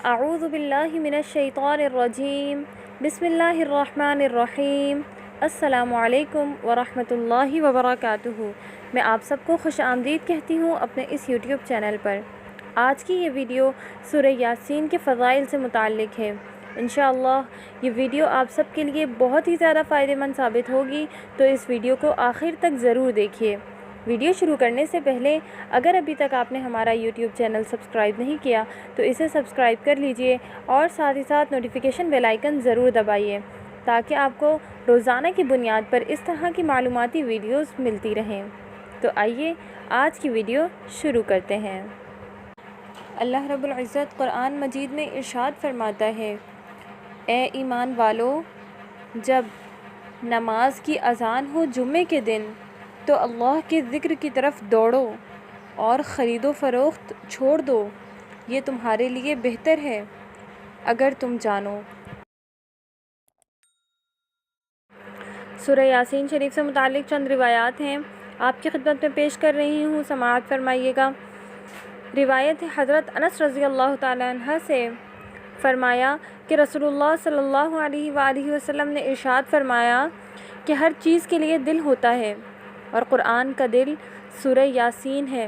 اعوذ باللہ من الشیطان الرجیم بسم اللہ الرحمن الرحیم السلام علیکم ورحمۃ اللہ وبرکاتہ۔ میں آپ سب کو خوش آمدید کہتی ہوں اپنے اس یوٹیوب چینل پر۔ آج کی یہ ویڈیو سورہ یاسین کے فضائل سے متعلق ہے۔ انشاءاللہ یہ ویڈیو آپ سب کے لیے بہت ہی زیادہ فائدہ مند ثابت ہوگی، تو اس ویڈیو کو آخر تک ضرور دیکھیے۔ ویڈیو شروع کرنے سے پہلے اگر ابھی تک آپ نے ہمارا یوٹیوب چینل سبسکرائب نہیں کیا تو اسے سبسکرائب کر لیجئے اور ساتھ ہی ساتھ نوٹیفیکیشن بیل آئیکن ضرور دبائیے تاکہ آپ کو روزانہ کی بنیاد پر اس طرح کی معلوماتی ویڈیوز ملتی رہیں۔ تو آئیے آج کی ویڈیو شروع کرتے ہیں۔ اللہ رب العزت قرآن مجید میں ارشاد فرماتا ہے، اے ایمان والو، جب نماز کی اذان ہو جمعے کے دن تو اللہ کے ذکر کی طرف دوڑو اور خرید و فروخت چھوڑ دو، یہ تمہارے لیے بہتر ہے اگر تم جانو۔ سورہ یاسین شریف سے متعلق چند روایات ہیں، آپ کی خدمت میں پیش کر رہی ہوں، سماعت فرمائیے گا۔ روایت ہے حضرت انس رضی اللہ تعالی عنہ سے، فرمایا کہ رسول اللہ صلی اللہ علیہ وآلہ وسلم نے ارشاد فرمایا کہ ہر چیز کے لیے دل ہوتا ہے اور قرآن کا دل سورہ یاسین ہے،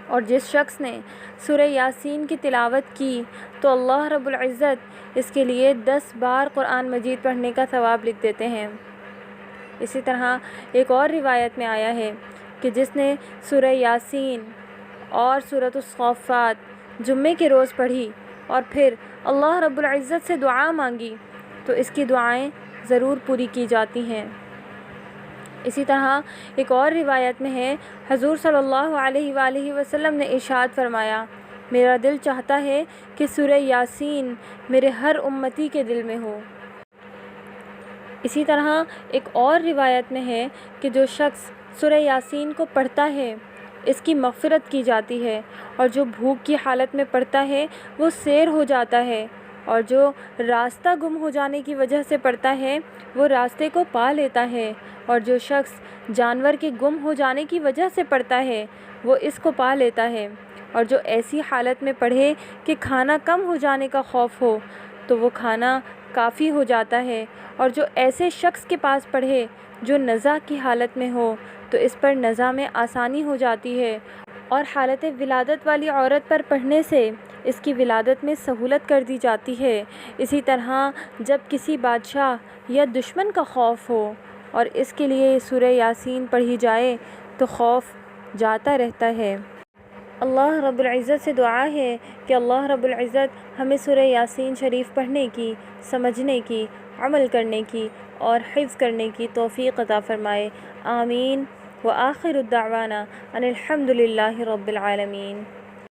اور جس شخص نے سورہ یاسین کی تلاوت کی تو اللہ رب العزت اس کے لیے 10 بار قرآن مجید پڑھنے کا ثواب لکھ دیتے ہیں۔ اسی طرح ایک اور روایت میں آیا ہے کہ جس نے سورہ یاسین اور سورۃ الصافات جمعے کے روز پڑھی اور پھر اللہ رب العزت سے دعا مانگی تو اس کی دعائیں ضرور پوری کی جاتی ہیں۔ اسی طرح ایک اور روایت میں ہے، حضور صلی اللہ علیہ وآلہ وسلم نے ارشاد فرمایا، میرا دل چاہتا ہے کہ سورہ یاسین میرے ہر امتی کے دل میں ہو۔ اسی طرح ایک اور روایت میں ہے کہ جو شخص سورہ یاسین کو پڑھتا ہے اس کی مغفرت کی جاتی ہے، اور جو بھوک کی حالت میں پڑھتا ہے وہ سیر ہو جاتا ہے، اور جو راستہ گم ہو جانے کی وجہ سے پڑھتا ہے وہ راستے کو پا لیتا ہے، اور جو شخص جانور کے گم ہو جانے کی وجہ سے پڑھتا ہے وہ اس کو پا لیتا ہے، اور جو ایسی حالت میں پڑھے کہ کھانا کم ہو جانے کا خوف ہو تو وہ کھانا کافی ہو جاتا ہے، اور جو ایسے شخص کے پاس پڑھے جو نزع کی حالت میں ہو تو اس پر نزع میں آسانی ہو جاتی ہے، اور حالت ولادت والی عورت پر پڑھنے سے اس کی ولادت میں سہولت کر دی جاتی ہے۔ اسی طرح جب کسی بادشاہ یا دشمن کا خوف ہو اور اس کے لیے سورہ یاسین پڑھی جائے تو خوف جاتا رہتا ہے۔ اللہ رب العزت سے دعا ہے کہ اللہ رب العزت ہمیں سورہ یاسین شریف پڑھنے کی، سمجھنے کی، عمل کرنے کی اور حفظ کرنے کی توفیق عطا فرمائے، آمین۔ وآخر الدعوانا ان الحمد للہ رب العالمین۔